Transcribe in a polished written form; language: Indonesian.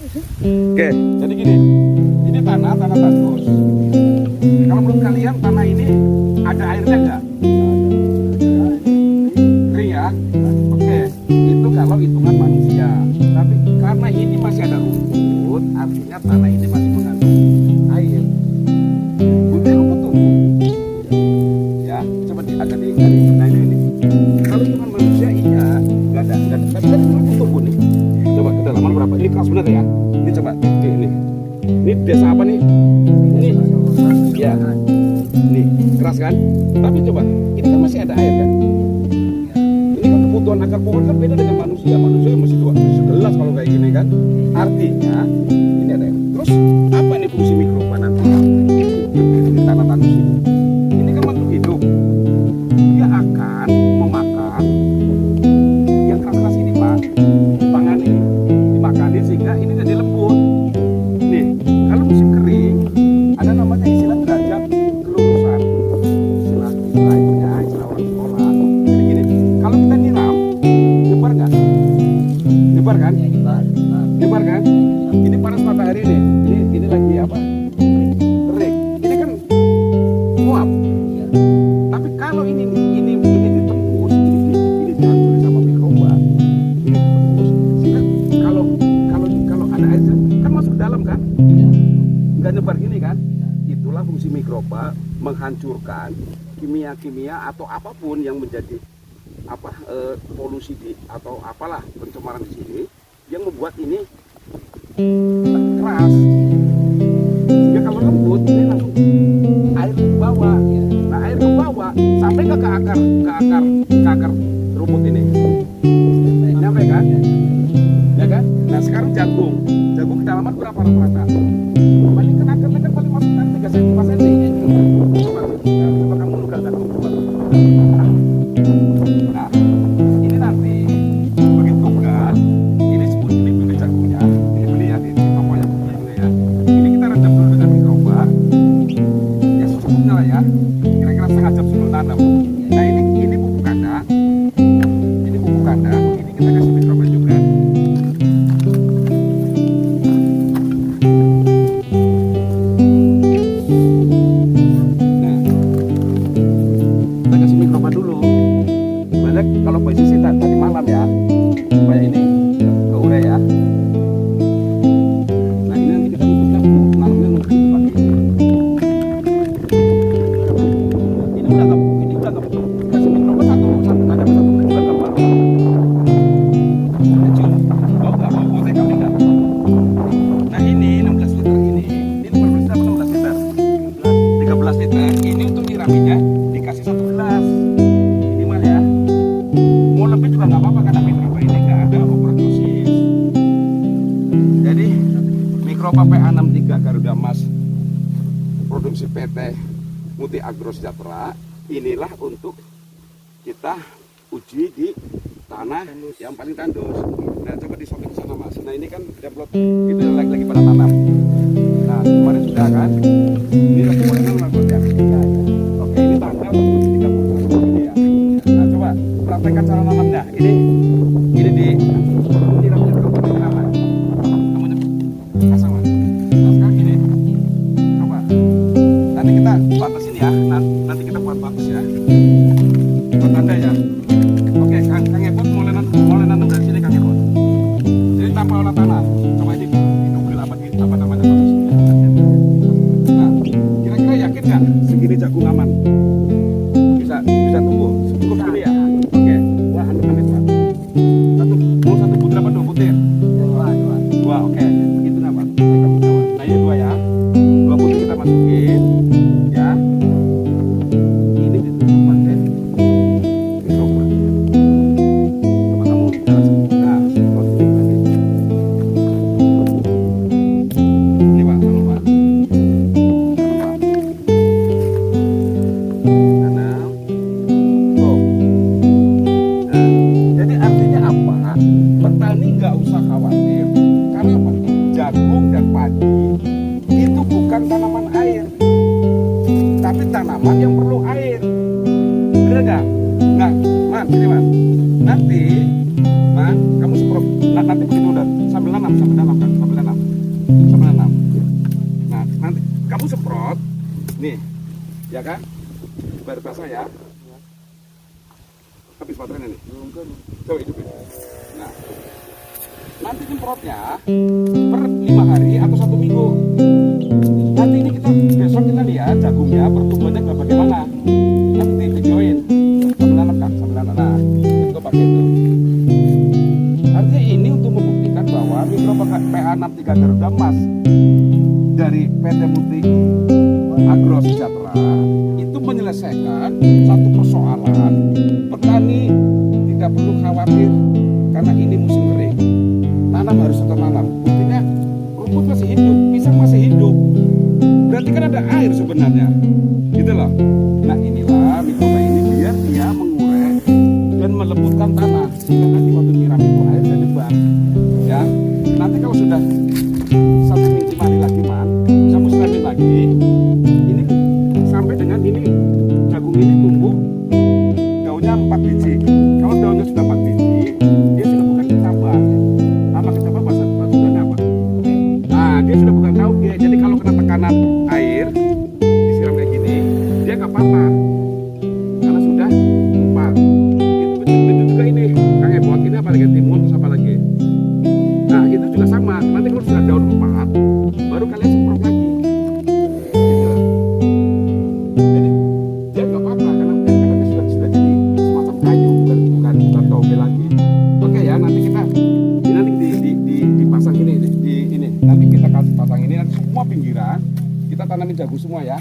Oke, jadi gini, ini tanah tandus. Kalau menurut kalian tanah ini ada airnya enggak? Kering ya? Oke, itu kalau hitungan manusia. Tapi karena ini masih ada rumput, artinya tanah ini masih mengandung air. Bukti rumput tumbuh. Ya, coba agak digali. Nah ini. Kalau hitungan manusia iya, nggak ada. Tapi kan rumput tumbuh nih. Coba kedalaman berapa? Ini keras bener ya? Ini coba, ini. Ini desa apa nih? Ini, ya. Ini keras kan? Tapi coba, ini kan masih ada air kan? Ini kan kebutuhan akar pohon kan beda dengan manusia. Manusia masih segelas kalau kayak gini kan? Artinya ini ada air. Terus apa nih fungsi mikroba nanti? Di tanah tandus ini. Ini kan makhluk hidup. Dia akan memakan yang keras-keras ini Pak. Dimakani sehingga ini jadi lembut. Nih, kalau musim kering ada namanya istilah derajat kelurusan. Istilahnya istilah orang sekolah. Jadi gini, kalau kita nyiram, nyebar nggak? Nyebar kan? Nyebar kan? Ini panas matahari nih. Ini lagi apa? Terik. Ini kan nguap. Tapi kalau ini ditembus, ini dihancurin sama mikroba, ini ditembus, sehingga kalau ada air kan masuk ke dalam kan, nggak nyebar gini kan, itulah fungsi mikroba menghancurkan kimia-kimia atau apapun yang menjadi polusi atau apalah pencemaran di sini yang membuat ini keras. Sehingga kalau lembut ini langsung air ke bawah. Nah air ke bawah sampai ke akar rumput ini. Nyampe kan? Ya kan? Nah sekarang jagung kedalaman berapa rata-rata? Paling kan akarnya kan paling masuk 3 cm 4 cm. Coba kamu nugas jagung coba. Nah ini nanti bagi tugas ini beli jagungnya, ini beli ya di toko yang punya ya. Ini kita rendam dulu dengan mikroba. Ya secukupnya lah ya. Kira-kira setengah jam sebelum tanam. Nah ini pupuk kandang. Ini pupuk kandang. Ini kita kasih mikroba juga. Nah, kita kasih mikroba dulu. Banyak kalau posisi tadi malam ya, supaya ini keure ya. Nah ini nanti kita tutup nanamnya nunggu pakai ini udah nggak kasih mikroba satu menit juga nggak apa. Kecil, bau teh kami nggak. Nah ini 16 liter ini 15 liter apa 16 liter? 13 liter. Ini untuk nyiraminya dikasih 1 gelas minimal ya. Mau lebih juga nggak apa-apa karena mikroba ini nggak ada overdosis. Jadi mikroba PA63 Garuda Mas produksi PT Muti Agro Sejahtera inilah untuk kita uji di tanah yang paling tandus. Nah coba disokin ke sana Mas. Nah ini kan develop itu lagi pada tanam. Nah kemarin sudah kan. Ini lagi mulai nanam ya. Oke ini tanggal 31 ini ya. Nah coba praktekkan cara nanamnya. Ini di nyiramnya kamu penanaman. Kamu pasang Mas. Nah sekarang gini. Coba. Nanti kita batasin ya. Nanti kita buat batas ya. Buat tanda ya. Oke, Kang Ebot mulai nanam dari sini Kang Ebot. Jadi tanpa olah tanah. Coba ini dugil apa namanya batasnya. Nah, kira-kira yakin nggak segini jagung aman? Bisa tumbuh. Cukup segini ya. Oke, wah amit Pak. Satu butir apa 2 butir? 2, oke. Begitu nggak Pak? Nah ini 2 ya. 2 butir kita masukin. Ya. Ini ditutup pakai mikroba. Coba kamu jelasin. Nah, closing lagi. Ini Pak, tanam Pak. Tanam. Tuh. Nah, jadi artinya apa? Petani nggak usah khawatir. Karena apa? Jagung dan padi itu bukan tanaman air, tapi tanaman yang perlu air. Bener nggak? Nggak, Man, ini Man. Nanti, Man, kamu semprot. Nanti begitu udah sambil nanam kan, sambil nanam. menanam. Nah, nanti kamu semprot, nih, ya kan? Baru basah ya. Habis baterainya nih. Coba hidupin. Nah, nanti semprotnya per 5 hari atau 1 minggu. Nanti ini besok kita lihat jagungnya pertumbuhannya bagaimana. Nanti videoin sambil nanam kan, sambil nanam. Nah, itu pakai itu. Artinya ini untuk membuktikan bahwa mikro PH 63 Garuda Mas dari PT Multi Agro Sejahtera itu menyelesaikan satu persoalan. Petani tidak perlu khawatir karena ini musim kering. Tanam harus tetap tanam. Buktinya rumput masih hidup, pisang masih hidup. Berarti kan ada air sebenarnya, gitu loh. Nah inilah mikroba ini biar dia mengurai dan melembutkan tanah sehingga nanti waktu nyiram itu air dan nyebar. Ya, nanti kalau sudah 1 minggu hari lagi man, kamu siramin lagi. Ini sampai dengan ini jagung ini tumbuh daunnya 4 biji. Kalau daunnya sudah 4 biji, dia sudah bukan kecambah. Apa kecambah bahasa Sundanya apa? Nah, dia sudah bukan daun ya. Jadi kalau kena tekanan air disiram kayak gini, dia nggak patah karena sudah 4. Itu juga ini Kang Ebot, ini apa lagi timun terus apa lagi? Nah itu juga sama. Nanti kalau sudah daun 4, baru kalian semprot lagi. Gitu. Jadi dia nggak patah karena dia sudah jadi semacam kayu, bukan toge lagi. Oke ya, nanti kita nanti dipasang ini, nanti kita kasih pasang ini, nanti semua pinggiran kita tanamin jagung semua ya.